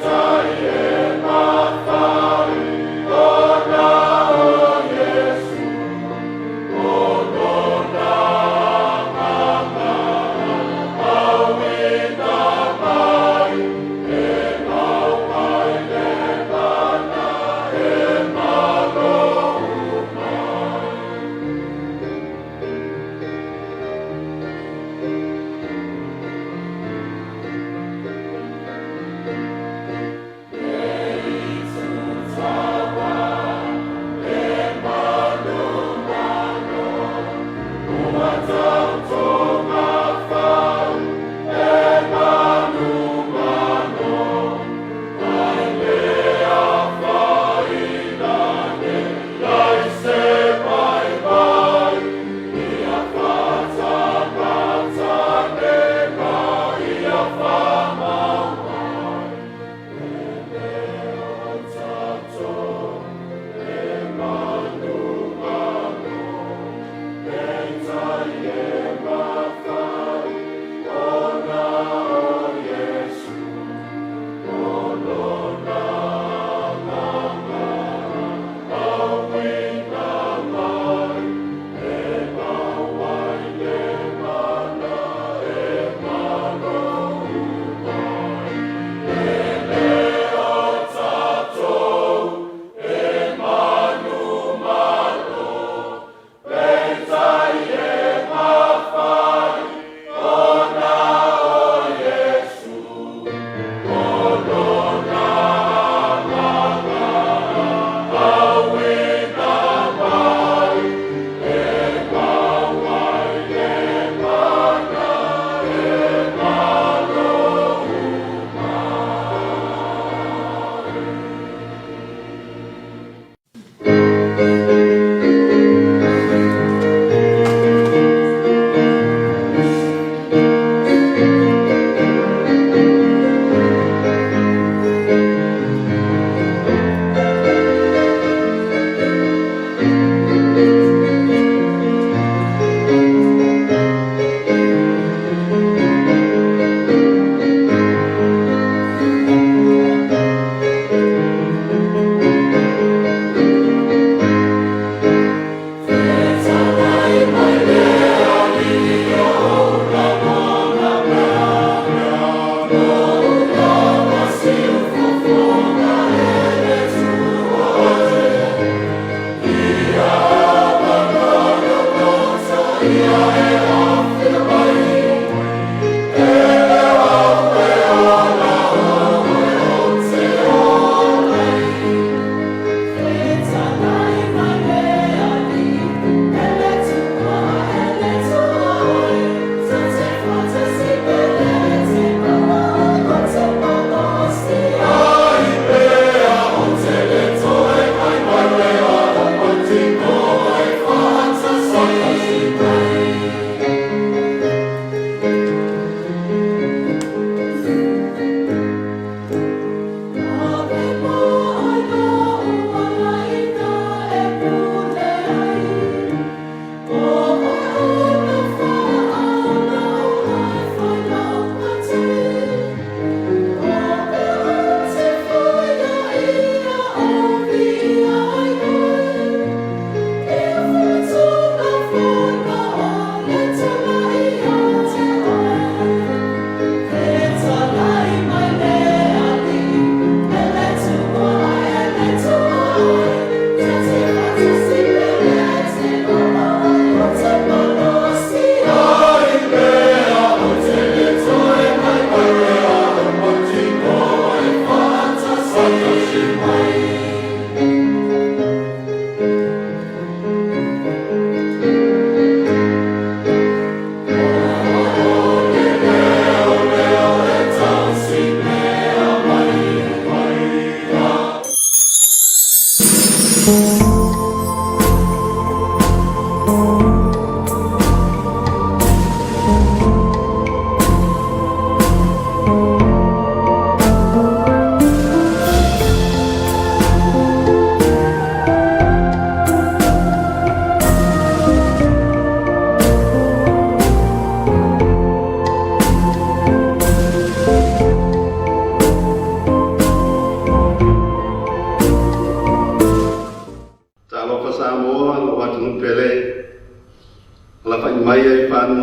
Taeao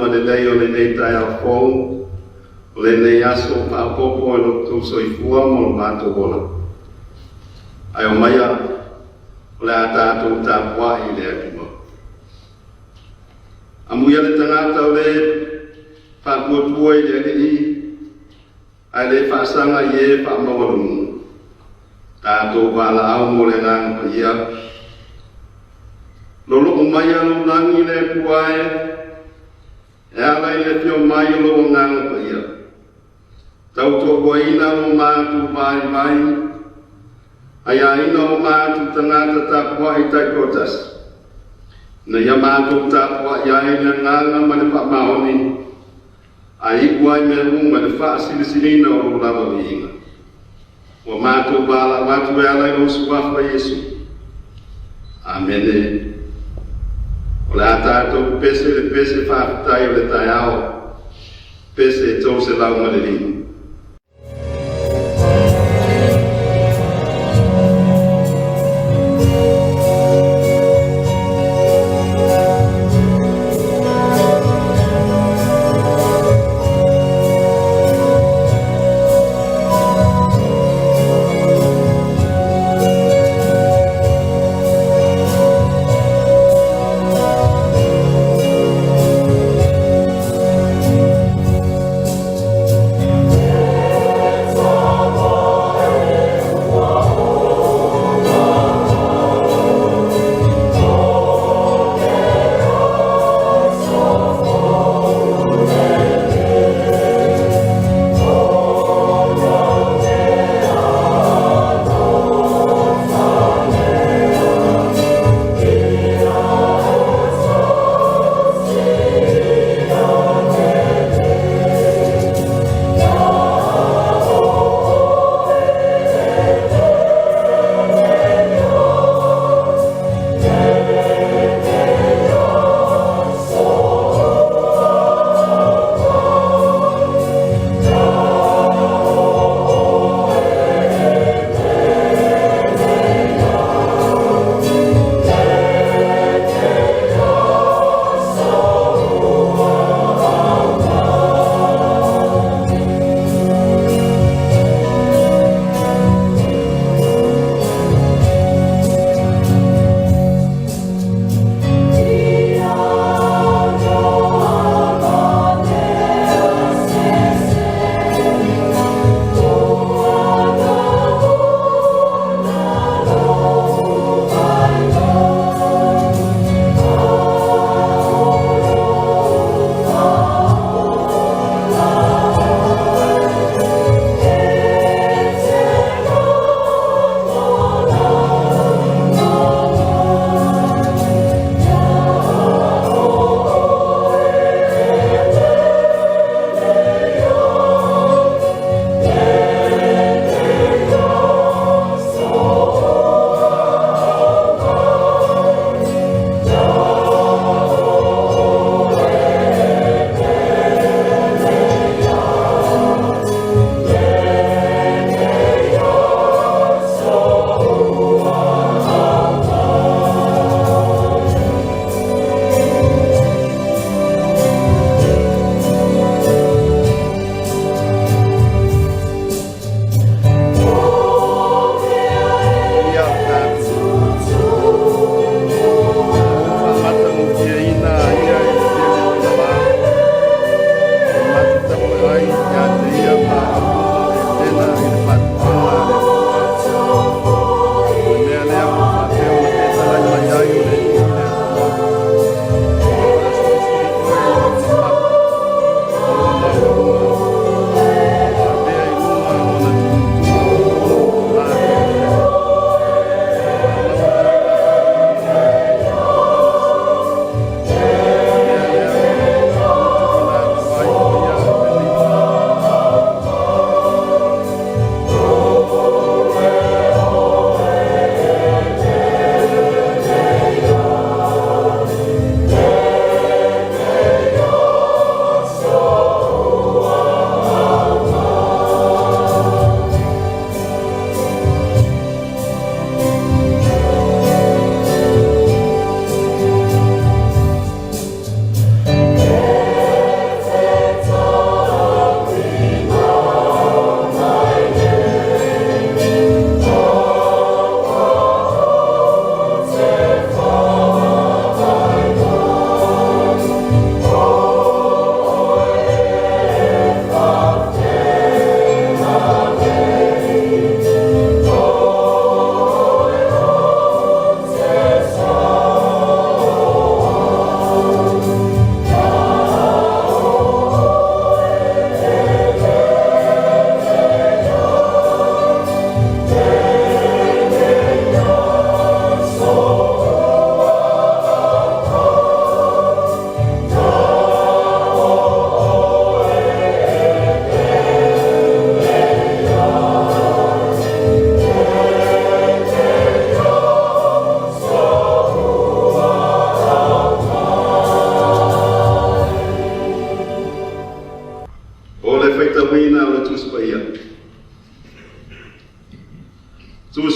malelei o le nei Taeao fou, o le nei aso whaapopo e lo tau soifua mo lo mātou wola. Ai o maia, o le a tātou Tapua'i le akima. Amuia le tangata o le whaapuapua i le i, ai le whaasanga i e whaamawarungu. Tātou wala au mo le nganga pa ia. Lolo o mai alo langi le puae, e ala i le pio mai o lo nganga pa ia. Tau tō kua ina o mātu vai vai, ai a ina o mātu tangata Tapua'i tai kotas. Na ia mātu Tapua'i a ina nganga ma le whaamaoni, a ikuai me runga le whaasilisirina o lo lava viinga. Wa mātu wala watu e ala i lo suafa Yesu. Amene. O le a tātou pese le pese whaafitai o le Taeao, pese e tau se lau ma le linu.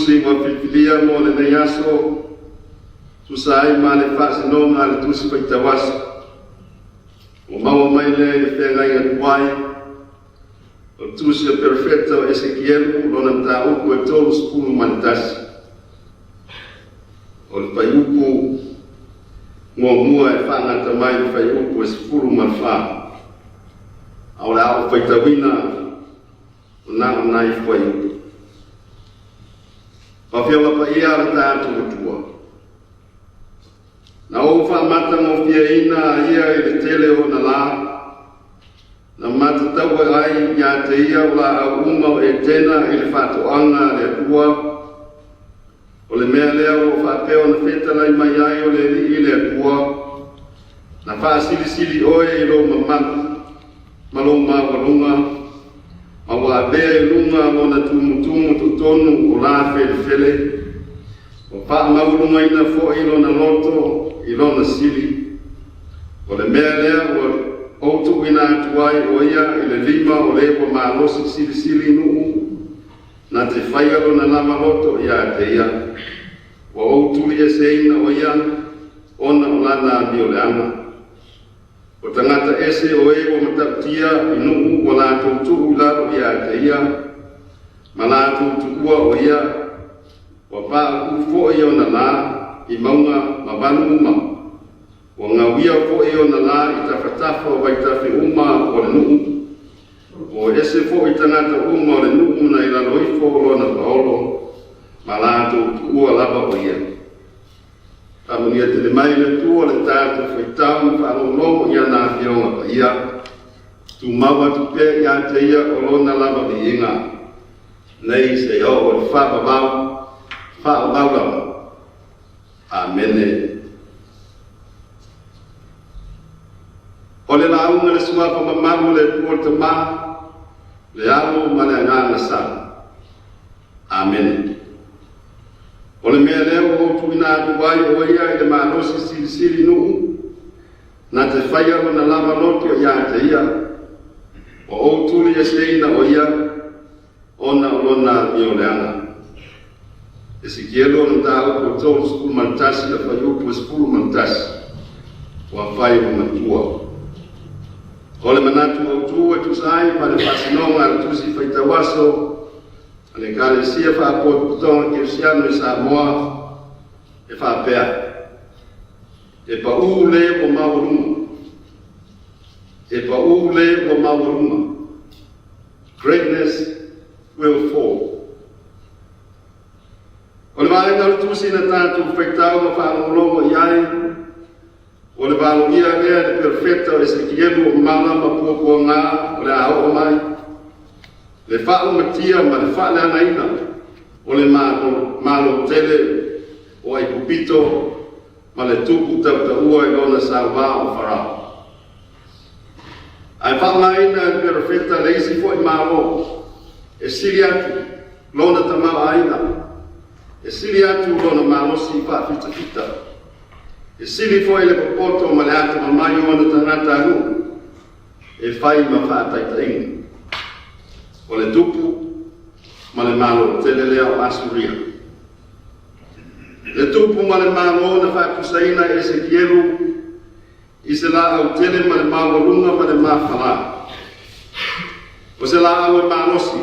tusi wa fifilia mo le nei aso susai ma le whaasinonga le tusi paitawasa o maua mai le whengai atuai o tusi a perfecta o Ezekielu lona ta upu e tolu sepulu manitasi o le paiupu mua e whangata mai le paiupu e sepulu manwha au le au paitawina o na nai paiupu Pawhiawa pa ia le tātu matua. Na o whamata mo fia ina ia i le tele o na la. Na mata taua ai ia te ia o la au uma o e tena i le whatoanga le atua. O le mea lea o whapeo na whetana i mai ai o le li i le atua. Na whaasili sili oe i lo mamata. Malo mawalunga. Awa bea lunga mo na tumutumu tutonu o la fele o pa maulunga ina fo ilo na loto ilo na sili o le mea lea o outu ina atuai o ia i le lima o lepo maalosi sili nuu na te whaialo na lama loto ia te ia o outu ia se ina o ia ona o lana mi o le ama o tangata ese o e o mataptia inu o la tutu la o ia te ia ma la tutu o ia o pa u fo i ona la i maunga ma banu uma o ngawia fo i ona la i tafatafa o waitafi uma o le nuu o ese fo i tangata uma o le nuu na i la loifo o lona paolo ma la tutu o lava o ia Amunia te le mai le tua le tātou whaitau whaalono ia nā whionga pa ia. Tu maua tu pē ia te ia o lona lava mi inga. Nei se o le whaabau lava. Amene. O le launga le suafa mamaru le tua te mā. Le alo ma le angana sa. Amen. O le mea leo o tu ina atuai o ia i le maalosi sili nuu. Na te whaialo na lava loto ia te ia. O o tuli e seina o ia. Ona o lona mi o leanga. E si kielo na tāu o tōru skulu mantasi a whaiupu e skulu mantasi. O a whai o matua. O le manatu o tu e tu sai pa le pasinonga le tusi whaitawaso. Ane kare sia whaapotonga Kirsiano i Samoa e whaapea. E pa ule o mauruma. E pa ule o mauruma. Greatness will fall. O le vāle nau tusi na tātou whaitau ma whaangologo iai. O le vālo ia lea le perfecta o Ezekielu o mana ma puapua ngā o le ao o mai. Le whao matia ma le wha le anaina o le malo tele o ai pupito ma le tupu tautaua i lona sawa o wharao. Ai wha ngaina e perfecta le isi fo i malo e siri atu lona tamau aina e siri atu lona malosi wha fita. E siri fo i le popoto ma le atu mamai o na tangata anu e whai ma wha taitainga. O le tupu, ma le malo tele lea o Asuria. Le tupu ma le malo na whakusaina e Ezekielu, i se la au tele ma le mawalunga ma le mawhala. O se la au e malosi,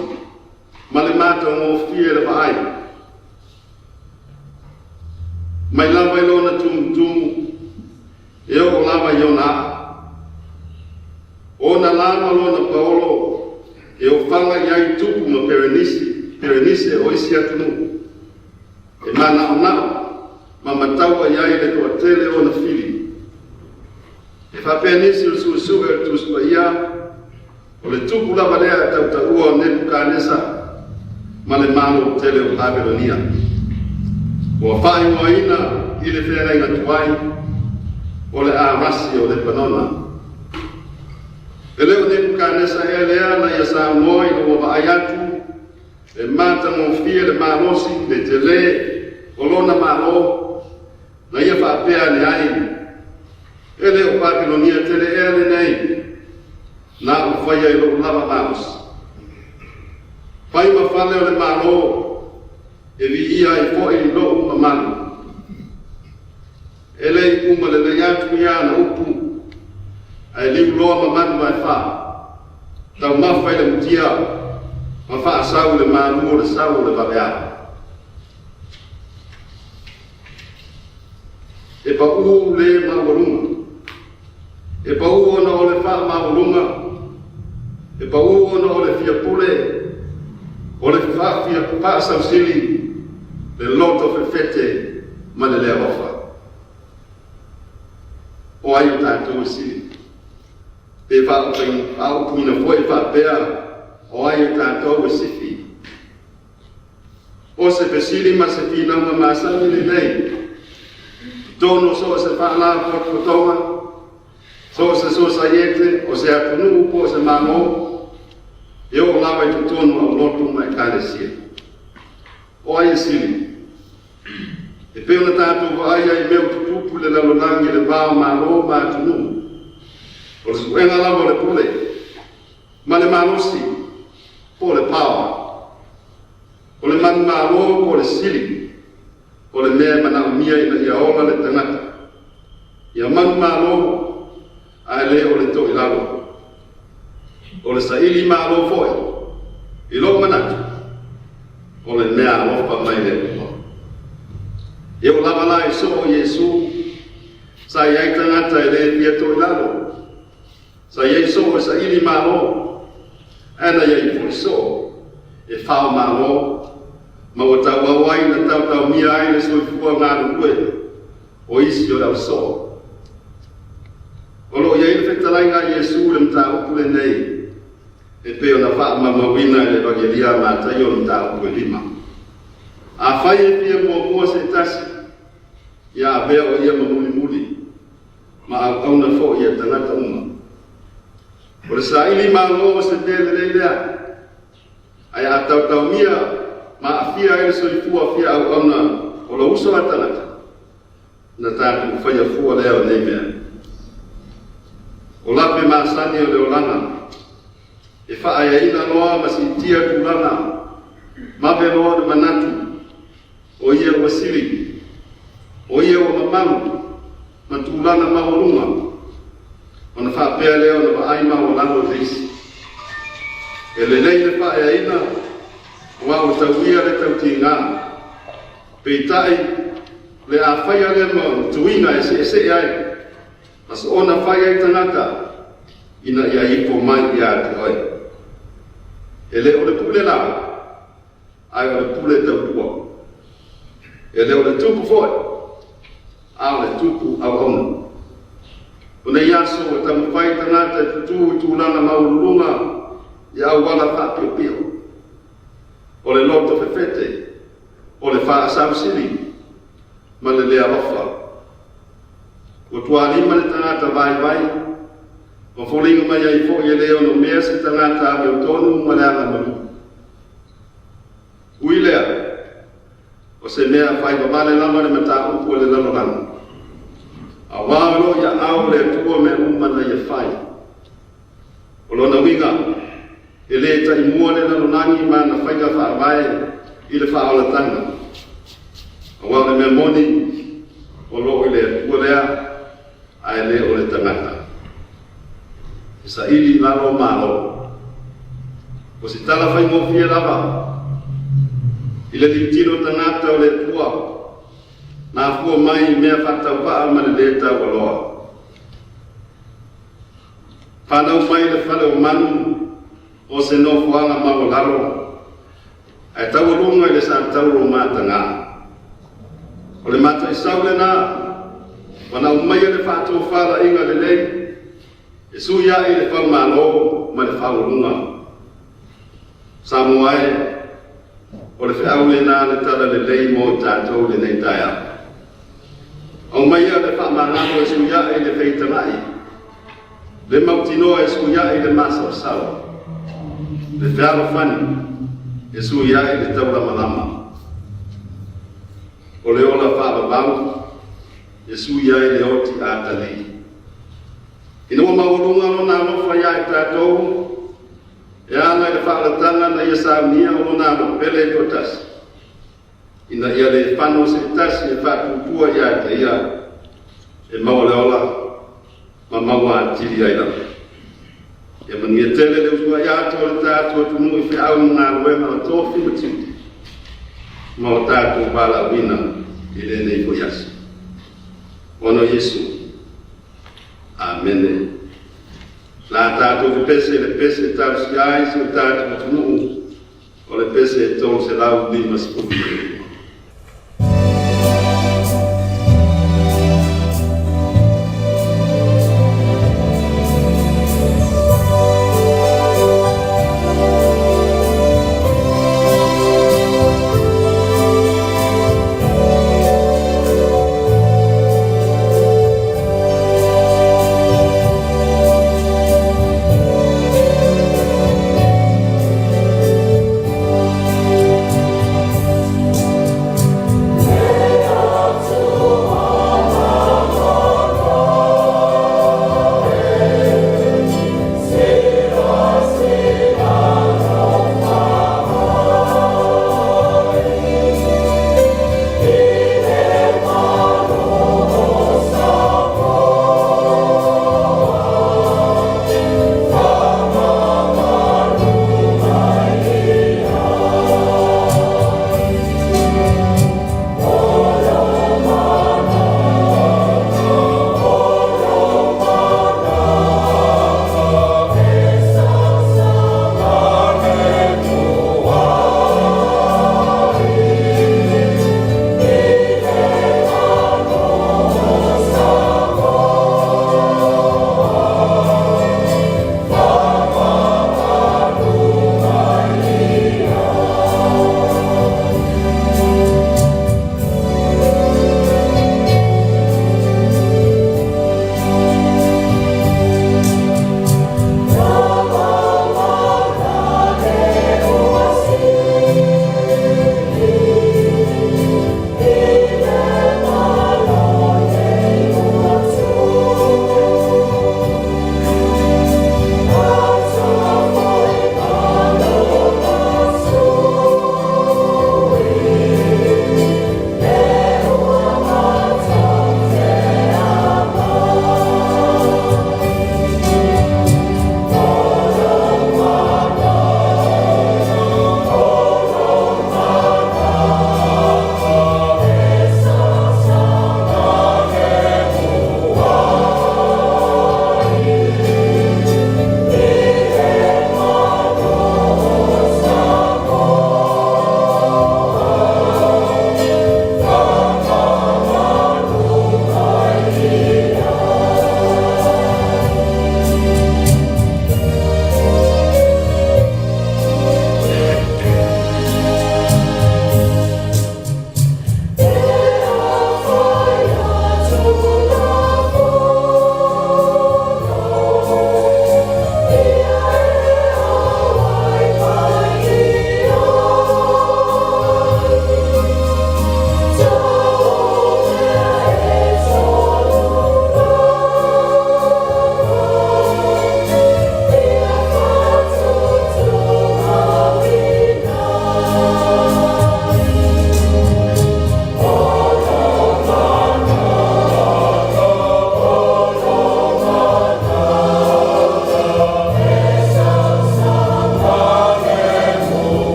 ma le mata o fie le vaai. Mai lava i lona tumu, e o lava i ona. O na lava lona paolo, e o whanga iai tupu ma perenise o isi atunu. E mana o nao, ma mataua iai le toa tele o na fili. E whapenisi o suesua e tuspa ia, o le tupu lava lea tautaua o Nebukadnesa, ma le malo tele o Babilonia. O a whai moina i le whenga inga tuai, o le arasi o le panona. E leo Nebukadnesa e lea na ia Samoa i loa vaayatu, e mata mo fia le malosi, le tele, o lona malo, na ia whaapea ne ai. E leo Babilonia tele e le nei, na o whaia i loo lava malos. Whai ma whale o le malo, e vi ia e fo e lo mamanu. Ele uma le atu ia na upu, ai liu loa mamanu mai wha. Tau mawhai le mutia, ma wha asau le manu le sau le vavea. E pa uu le mawarunga. E pa uu ona o le wha mawarunga. E pa uu ona o le fia pule. O le wha fia pasau sili. Le loto fefete ma le lea wafa. O ayu tātou sili. Pe wha au puina foi wha pēr. O ayu tātou sifi. O se pesili ma se fina ma masami le nei. Tono so se whaala kotonga, so sa yete, o se atunu upo o se mamo, e o lawa i tutono au lotu mai kare sia. O aia sili. E peona tātou wa aia i meo tutupu le lalonangi le vāo malo ma atunu. O le suenga lawa le pule, ma le malosi, po le pawa. O le manu malo po le sili. O le mea mana umia ina ia ola le tangata. Ia manu malo, ai le o le to ilalo. O le saili malo foi, ilo manatu. O le mea alofa mai le ulo. E o lava la so o Yesu, sa iai tangata e le pia to ilalo. Sa iai so o saili malo, ana iai fui so, e whao malo, ma o tau awai na tau mia ai le soi fua ngāru kue, o isi o lau so. O lo iai le whetalai ngā Yesu le mta upu le nei, e peo na wha mamawina le wagelia ma tai o mta upu le lima. A whai e pia mua se tasi, ia a bea o ia mamuli muli, ma au na fo ia tangata uma. O le sa ili ma lo se tele le lea, ai a tau mia, ma afia ele soifua afia au auna o la uso atalata na tātu whaia fua leo nei mea. O lape maasani o leo langa e whaaya ina loa ma si tia kulana ma be loa de manatu o ia o wasiri o ia o mamamu ma tūlana ma o lunga o na whaapea leo na wa aima o lano risi e le nei le whaaya ina wa o tauia le tau ki ngā. Peitai le a whaia le ma tuina e se ai. As ona whaia i tangata ina ia ipo mai ia te oi. E le o le pule la, ai o le pule tau tua. E le o le tupu foi, a o le tupu au ona. O ne iaso o tamu whai tangata e tutu i tūlana maurulunga i au wala wha pio pio. O le loto fefete, o le wha asau sili, ma le lea lofa. O tua lima le tangata vai, o folinga mai ai fo i leo no mea se tangata ame o tonu ma le ana malu. Ui lea, o se mea whai wamale lama le mata upu le lalolanga. A wālo ia au le tua me umana ia whai. O lona winga, e le ta i mua le lalonangi ma na whainga whaarwae i le whaolatanga. A wā le mea moni o lo i le tua lea a e le o le tangata. E sa ili lalo malo. O si tala whaingo fia lava i le tintino tangata o le tua na fua mai mea whatau paa ma le leta waloa. Whanau mai le whale o manu o se no fuanga ma o laro, ai tau runga i le sa tau ro mata ngā. O le mata i saule nā, wana umai le whātua whāra inga le lei, e suia i le whau mālo ma le whau runga. Samoa e, o le whiau le nā le tala le lei mo tātou le nei Taeao. O mai le wha māngano e suia i le wheitangai, le mautinoa e suia i le masa o sawa. Le whiaro whani e suia i le taura malama. O le ola whaababau e suia i le oti ātali. Ina o maurunga no nā lofa ia i tātou, e ana i le whaalatanga na ia sāmia o nā no pele kotas. ina ia le whano se tasi e whakupua ia te ia e maoleola ma maua tiri ai la. E mani e tele le usua ia to le tātua tunu i whiau ngā ruenga o tōwhi matiuti. Ma o tātua wala wina i le nei po yasi. Ono Yesu. Amen. La tātua le pese tau si ai se o tātua tunu o le pese e tō se lau di masipuki.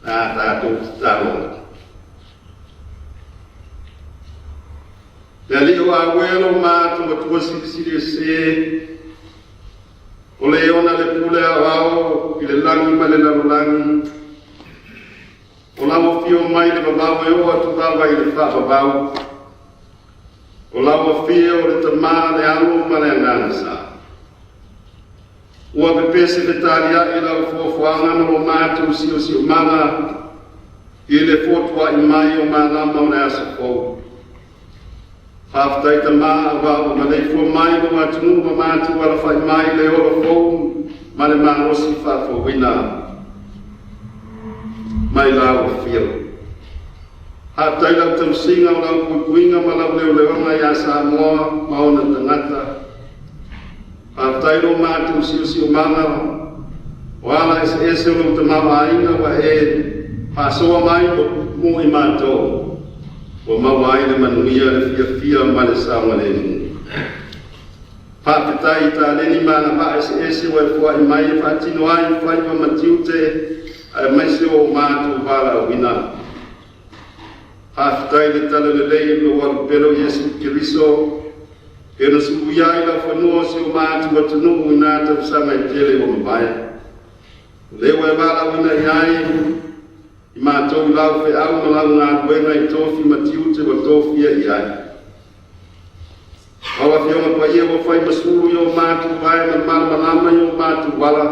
tātou tālo. Pea lio a welo mātua tua siri se, o le ona le pule au I le langi ma le larulangi, o lawa fio mai le babau e o atu baba I le whapabau, o lawa fio o le tamā le alo ma le angana sa. Ua pepese le talia I lau fuafuanga ma lo mātou si o mana, I le fotua I mai o mālama o le asa kou. Whaftai tamā awa ma le fua mai lo atunu ma mātou ala whai mai le ora fou, ma le mārosi whafawina. Mai lau fio. Hātai lau tausinga o lau kuikuinga ma lau leo leonga I a Samoa ma ona tangata. Hātai lo mātou si o mana, o ala ese o lo tamama ainga wa e pasoa mai mo I mātou. O mawai le manuia le fia ma le saunga le mu. Pāpetai ta leni mana pa ese wa fua I mai e whatino ai whai wa matiute ai maise o mātou wala wina. Pāpetai le tala le lei lo walu pero Yesu Kiriso e na suuyai la whanua si o mātou atunu I nātou sanga I tele o mawai. Lewa e wala wina iai I mātou lau whi au ma lau ngā kuenga I tōwhi matiute wa tōwhia I ai. Awa whionga pa ia wa whai masuru I o mātou vai ma malama I o mātou wala.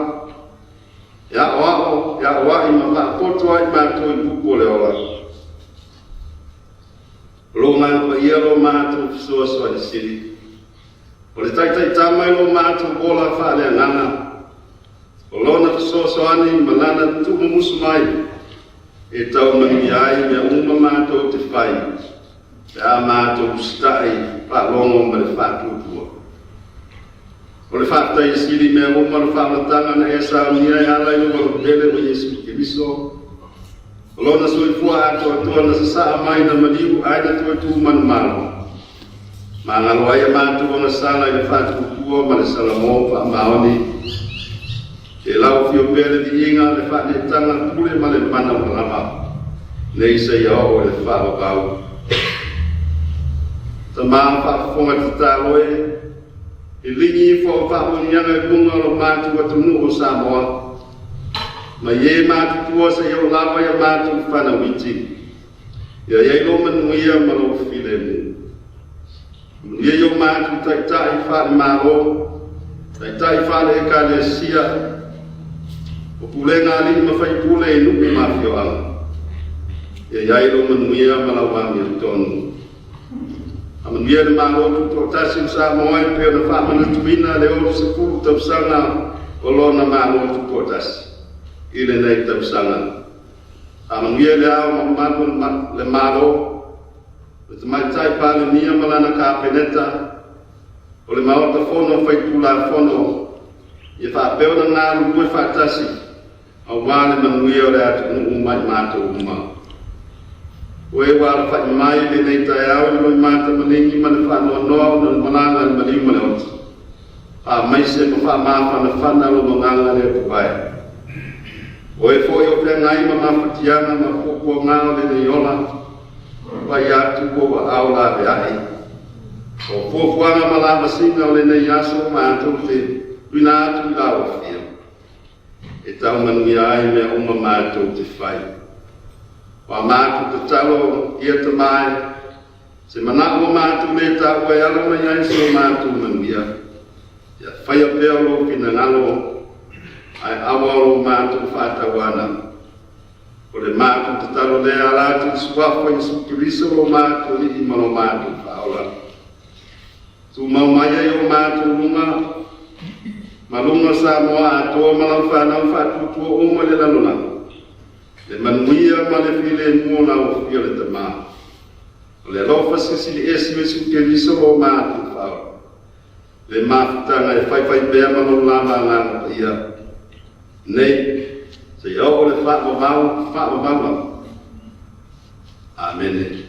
Ia o I ma whaapoto ai mātou I buko le ola. Lo ngā pa ia lo mātou fisua soa I siri. O le taitai tamai lo mātou bola whaale ngana. O lona fisua soa ni malana tumu musu mai. E tau mangi ai mea uma mātou te whai, te a mātou stai whaalongo ma le whātutua. O le whātai siri mea uma le whaamatanga na e saunia e alai no wala pele o Yesu Kiriso. O lona sui fua ato atua na sa mai na maliu ai na tua tu manu malo. Ma ngalo ai a mātou o na sala I le whātutua ma le salamo wha maoni. E lau fio pere di inga le whaane tanga pule ma le mana o lama. Nei se ia o le whaabau. Ta maa whaafonga te tāloe. E lingi I fo whaaponianga e kunga lo mātu atunu o Samoa. Ma ye mātu tua se iau lawa ia mātu whanawiti. Ia iei lo manuia ma lo while mu. Manuia iau mātu taitai whaane maro. Taitai whaane e ka le sia. O pule ngā li ma whai pule I nuku mawhio ala. Ia iai lo manuia ma lau wami o tonu. A manuia le mālotu tō tasi o Samoa I peo na whamana tuina le o se pulu tausanga o lona mālotu tō tasi. I le nei tausanga. A manuia le ao ma manu le mālo. Le te mai tai pāle nia malana ka peneta. O le maota fono whai pula fono. Ia whapeo na ngā lukue whatasi. A wale manuia o le atu umai mātou uma. O e wala whai mai le nei Taeao I loi māta malingi ma le whanua noa na malanga le maliu ma le oti. A maise ma wha māwha na whana lo manganga le pupai. O e fo I o pia ngai ma mawhatianga ma fokua ngāo le nei ola. Pai atu ko wa au la ve ai. O fuafuanga ma la masinga o le nei aso mātou te wina atu I la o fia. E tau manuia ai mea uma mātou te whai. Wa mātou te talo ia te mai, se mana o mātou me tau e ala mai ai so mātou manuia. Ia whaia pēo lo pina ngalo, ai awa o mātou whātawana. O le mātou te talo le alatu suafo I sukiriso o mātou I mano mātou whaola. Tu mau mai ai o mātou lunga, malunga Samoa atoa malau whanau whātutua o ma le lalona. Le manuia ma le while mua na o whio le tamā. O le alofa sisi le esi me Kiriso o mātou whao. Le māwhitanga e whaiwhai bea mano lama ngāna ia. Nei, se iau o le whaamamau. Amen.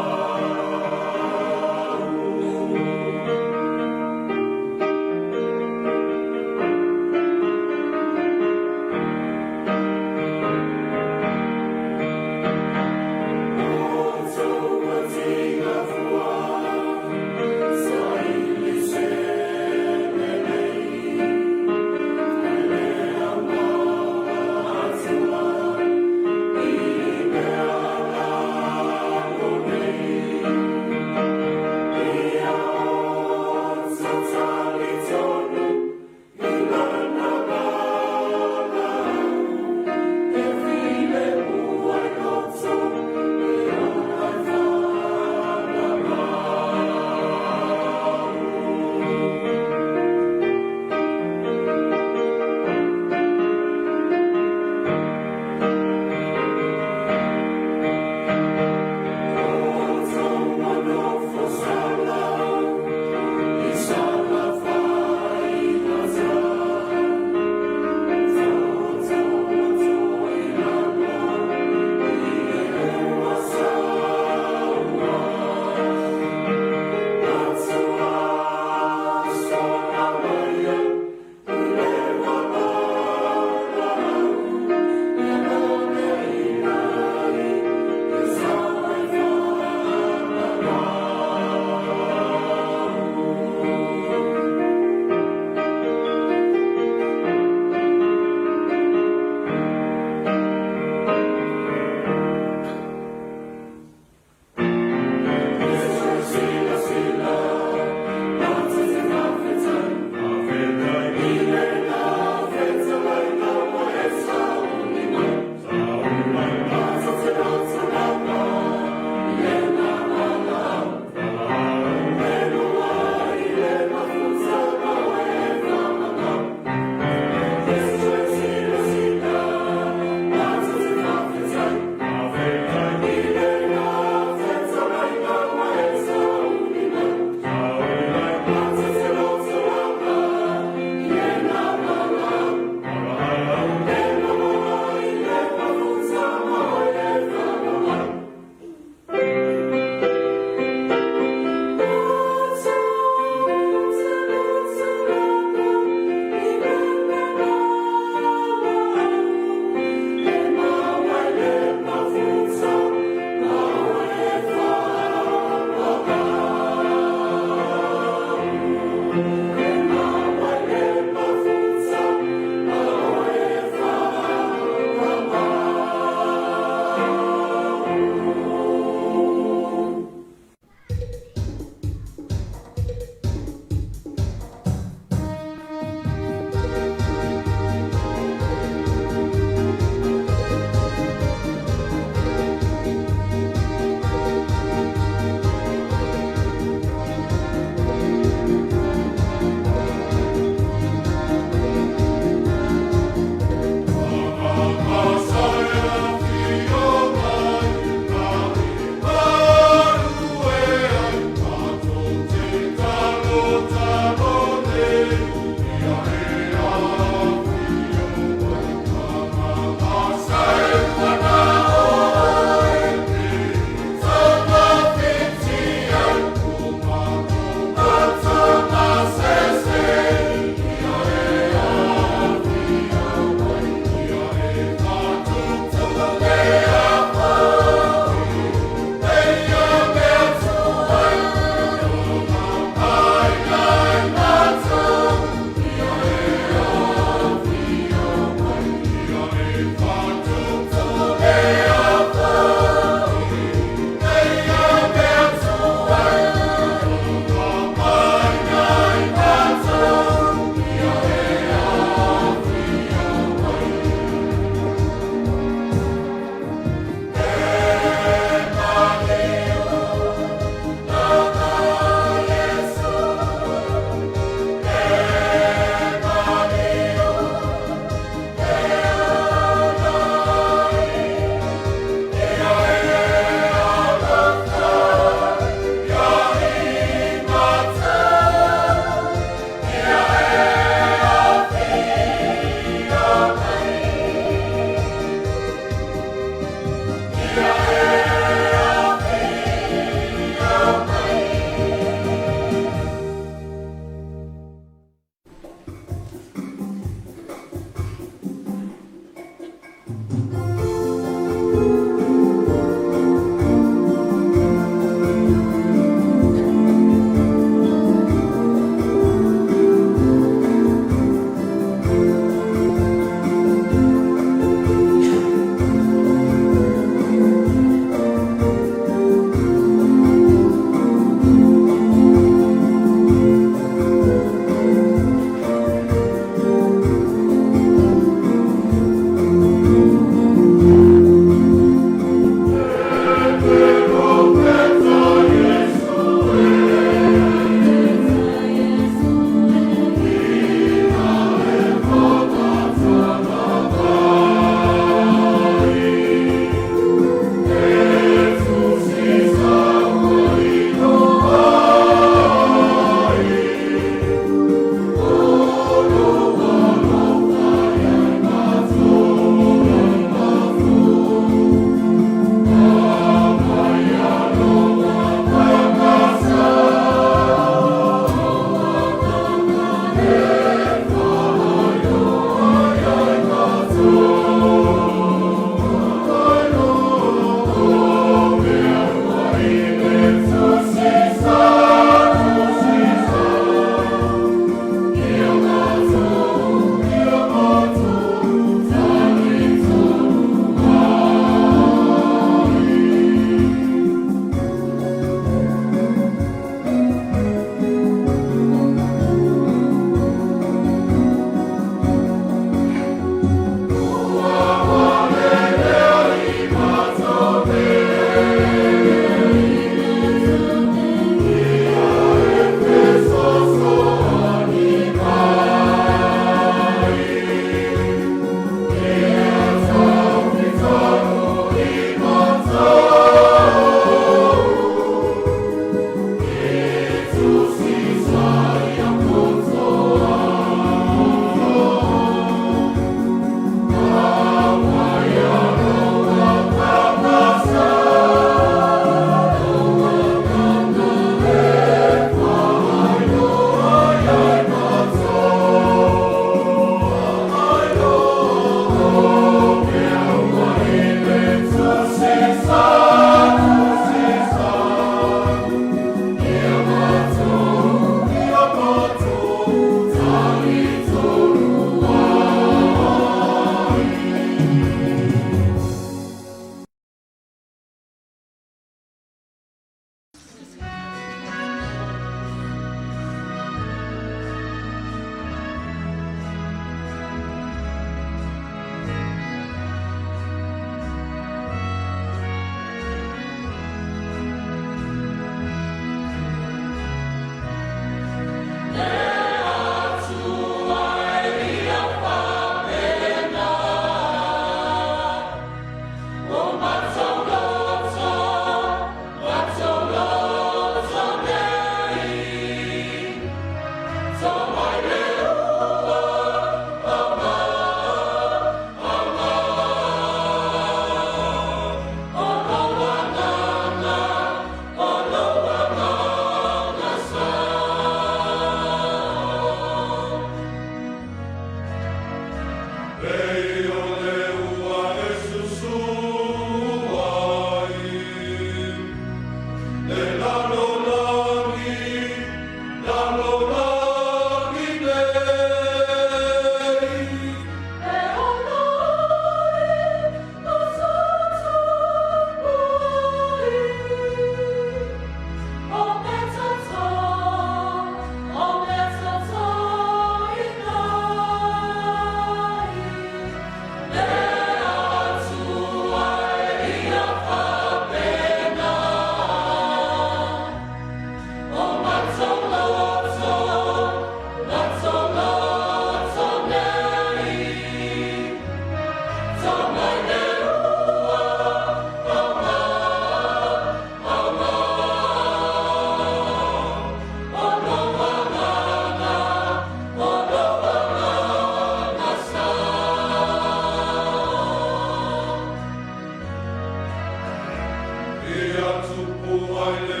Tapua'iga